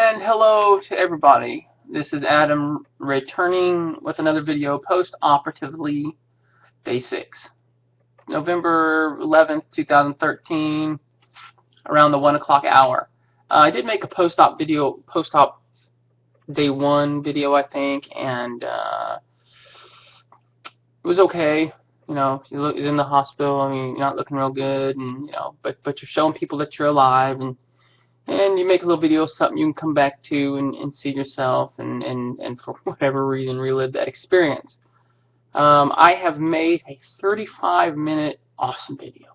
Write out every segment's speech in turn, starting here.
And hello to everybody. This is Adam returning with another video post-operatively day 6. November 11th, 2013, around the 1 o'clock hour. I did make a post-op day 1 video, I think, and it was okay. You know, you're in the hospital, I mean, you're not looking real good, and but you're showing people that you're alive, and you make a little video, something you can come back to and see yourself, and for whatever reason relive that experience. I have made a 35-minute awesome video,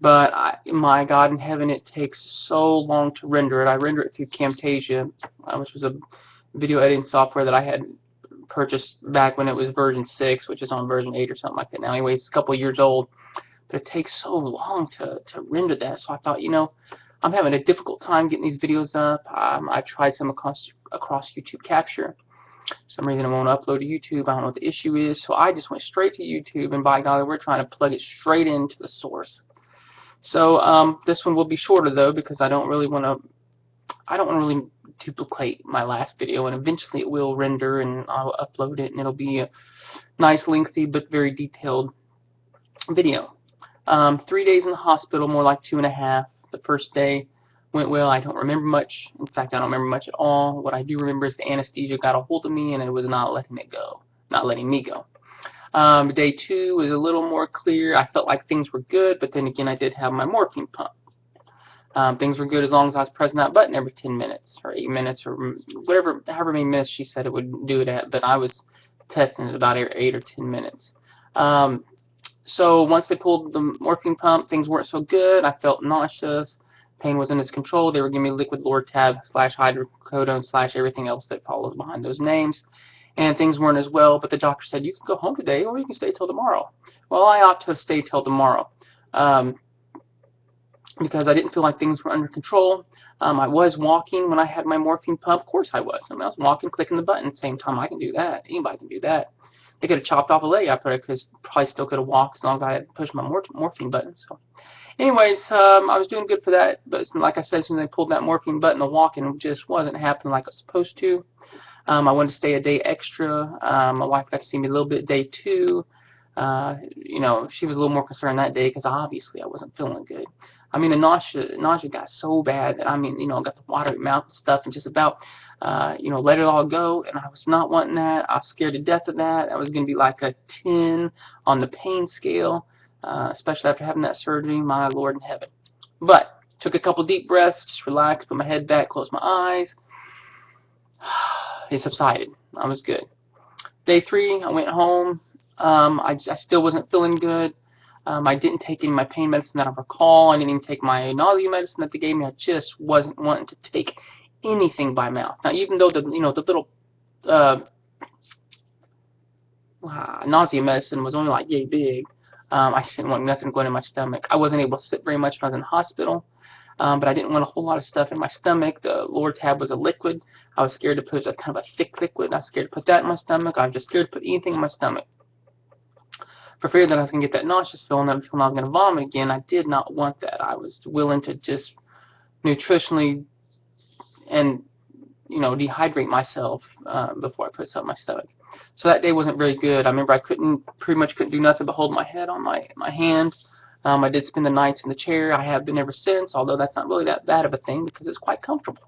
but my God in heaven, it takes so long to render it. I render it through Camtasia, which was a video editing software that I had purchased back when it was version 6, which is on version 8 or something like that now. Anyway, it's a couple years old, but it takes so long to render that, so I thought, I'm having a difficult time getting these videos up. I tried some across YouTube Capture. For some reason it won't upload to YouTube. I don't know what the issue is. So I just went straight to YouTube, and by golly, we're trying to plug it straight into the source. So this one will be shorter though, because I don't really really duplicate my last video, and eventually it will render and I'll upload it, and it'll be a nice, lengthy, but very detailed video. 3 days in the hospital, more like 2.5. The first day went well. I don't remember much. In fact, I don't remember much at all. What I do remember is the anesthesia got a hold of me, and it was not letting me go. Day 2 was a little more clear. I felt like things were good, but then again, I did have my morphine pump. Things were good as long as I was pressing that button every 10 minutes or 8 minutes or whatever, however many minutes she said it would do it at, but I was testing it about every 8 or 10 minutes. So once they pulled the morphine pump, things weren't so good. I felt nauseous. Pain wasn't as control. They were giving me liquid Lortab / hydrocodone / everything else that follows behind those names. And things weren't as well, but the doctor said, you can go home today or you can stay till tomorrow. Well, I ought to stay till tomorrow because I didn't feel like things were under control. I was walking when I had my morphine pump. Of course I was. I was walking, clicking the button at the same time. I can do that. Anybody can do that. They could have chopped off a leg after I probably still could have walked as long as I had pushed my morphine button. So, anyways, I was doing good for that. But like I said, as soon as I pulled that morphine button, the walking just wasn't happening like it was supposed to. I wanted to stay a day extra. My wife got to see me a little bit day 2. She was a little more concerned that day because obviously I wasn't feeling good. I mean, the nausea got so bad that, I got the watery mouth and stuff, and just about, let it all go, and I was not wanting that. I was scared to death of that. I was going to be like a 10 on the pain scale, especially after having that surgery, my Lord in heaven. But took a couple deep breaths, just relaxed, put my head back, closed my eyes. It subsided. I was good. Day 3, I went home. I still wasn't feeling good. I didn't take any of my pain medicine that I recall. I didn't even take my nausea medicine that they gave me. I just wasn't wanting to take anything by mouth. Now, even though the little nausea medicine was only like yay big, I just didn't want nothing going in my stomach. I wasn't able to sit very much when I was in the hospital, but I didn't want a whole lot of stuff in my stomach. The Lortab was a liquid. I was scared to put kind of a thick liquid. I was scared to put that in my stomach. I was just scared to put anything in my stomach, for fear that I was going to get that nauseous feeling, and I was going to vomit again. I did not want that. I was willing to just nutritionally and dehydrate myself before I put something in my stomach. So that day wasn't very good. I remember I pretty much couldn't do nothing but hold my head on my hand. I did spend the nights in the chair. I have been ever since, although that's not really that bad of a thing because it's quite comfortable.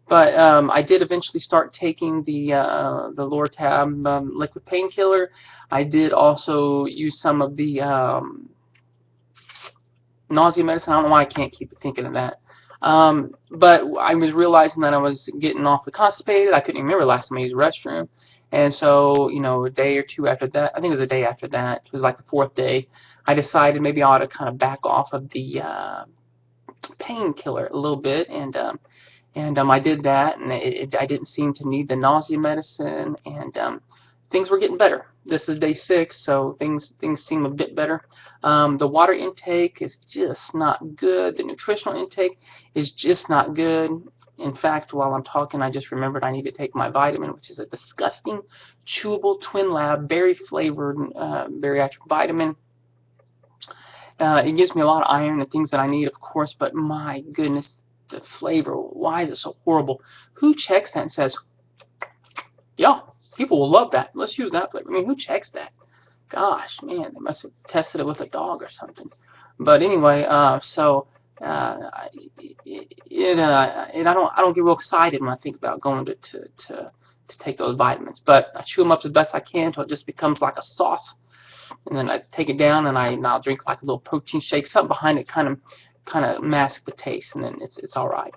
But I did eventually start taking the Lortab liquid painkiller. I did also use some of the nausea medicine. I don't know why I can't keep thinking of that. But I was realizing that I was getting awfully constipated. I couldn't even remember the last time I used the restroom. And so, a day or 2 after that, I think it was a day after that, it was like the 4th day, I decided maybe I ought to kind of back off of the painkiller a little bit, and I did that, and I didn't seem to need the nausea medicine, and things were getting better. This is day 6, so things seem a bit better. The water intake is just not good. The nutritional intake is just not good. In fact, while I'm talking, I just remembered I need to take my vitamin, which is a disgusting, chewable, Twin Lab, berry-flavored bariatric vitamin. It gives me a lot of iron and things that I need, of course, but my goodness, the flavor, why is it so horrible? Who checks that and says, yeah, people will love that. Let's use that flavor. I mean, who checks that? Gosh, man, they must have tested it with a dog or something. But anyway, I don't get real excited when I think about going to take those vitamins. But I chew them up as best I can until it just becomes like a sauce, and then I take it down and I'll drink like a little protein shake, something behind it, kind of mask the taste, and then it's all right.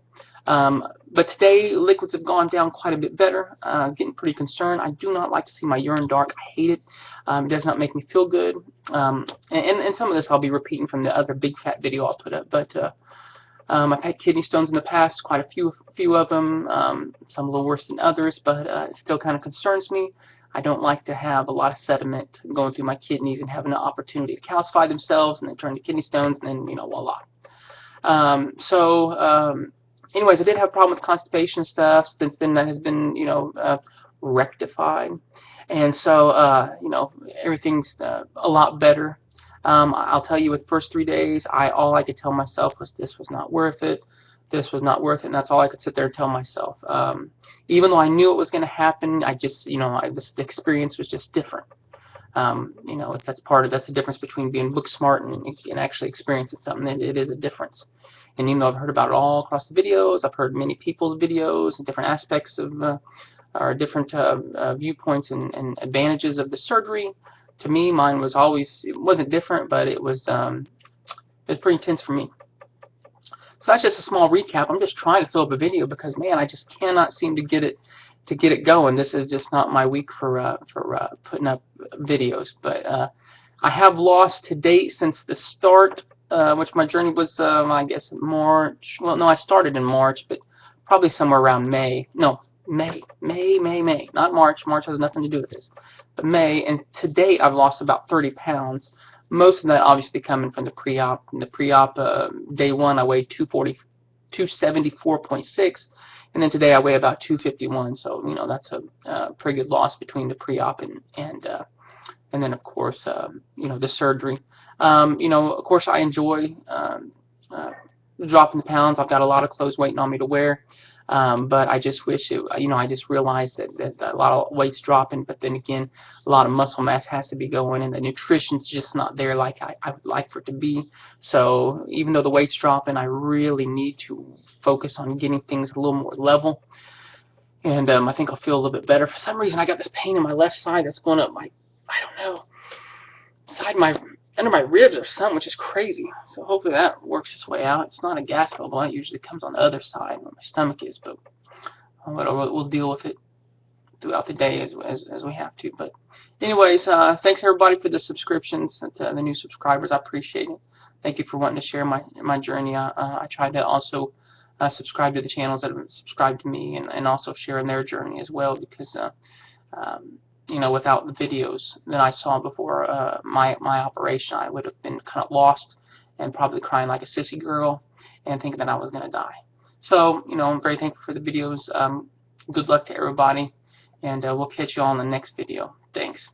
But today, liquids have gone down quite a bit better. I was getting pretty concerned. I do not like to see my urine dark. I hate it. It does not make me feel good. And some of this I'll be repeating from the other big fat video I'll put up. But I've had kidney stones in the past, quite a few of them. Some a little worse than others, but it still kind of concerns me. I don't like to have a lot of sediment going through my kidneys and having an opportunity to calcify themselves and then turn to kidney stones, and then, voila. Anyways, I did have a problem with constipation stuff. Since then, that has been, rectified. And so, everything's a lot better. I'll tell you, with the first 3 days, all I could tell myself was this was not worth it. This was not worth it, and that's all I could sit there and tell myself. Even though I knew it was going to happen, I just, the experience was just different. That's the difference between being book smart and actually experiencing something. It is a difference. And even though I've heard about it all across the videos, I've heard many people's videos and different aspects of, or different viewpoints and advantages of the surgery. To me, mine was it wasn't different, but it was pretty intense for me. So that's just a small recap. I'm just trying to fill up a video because, man, I just cannot seem to get it going. This is just not my week for putting up videos. But I have lost to date since the start, which my journey was, I guess, March. Well, no, I started in March, but probably somewhere around May. No, May. Not March. March has nothing to do with this. But May, and to date, I've lost about 30 pounds. Most of that obviously coming from the pre-op. In the pre-op, day one, I weighed 274.6, and then today I weigh about 251. So that's a pretty good loss between the pre-op and then of course the surgery. Of course I enjoy dropping the pounds. I've got a lot of clothes waiting on me to wear. But I just wish I just realized that a lot of weight's dropping, but then again, a lot of muscle mass has to be going, and the nutrition's just not there like I would like for it to be. So even though the weight's dropping, I really need to focus on getting things a little more level. And I think I'll feel a little bit better. For some reason, I got this pain in my left side that's going up I don't know, under my ribs or something, which is crazy. So hopefully that works its way out. It's not a gas bubble. It usually comes on the other side where my stomach is, but we'll deal with it throughout the day as we have to. But anyways, thanks everybody for the subscriptions, the new subscribers. I appreciate it. Thank you for wanting to share my journey. I try to also subscribe to the channels that have subscribed to me and also sharing their journey as well, because without the videos that I saw before my operation, I would have been kind of lost and probably crying like a sissy girl and thinking that I was going to die. So, I'm very thankful for the videos. Good luck to everybody, and we'll catch you all in the next video. Thanks.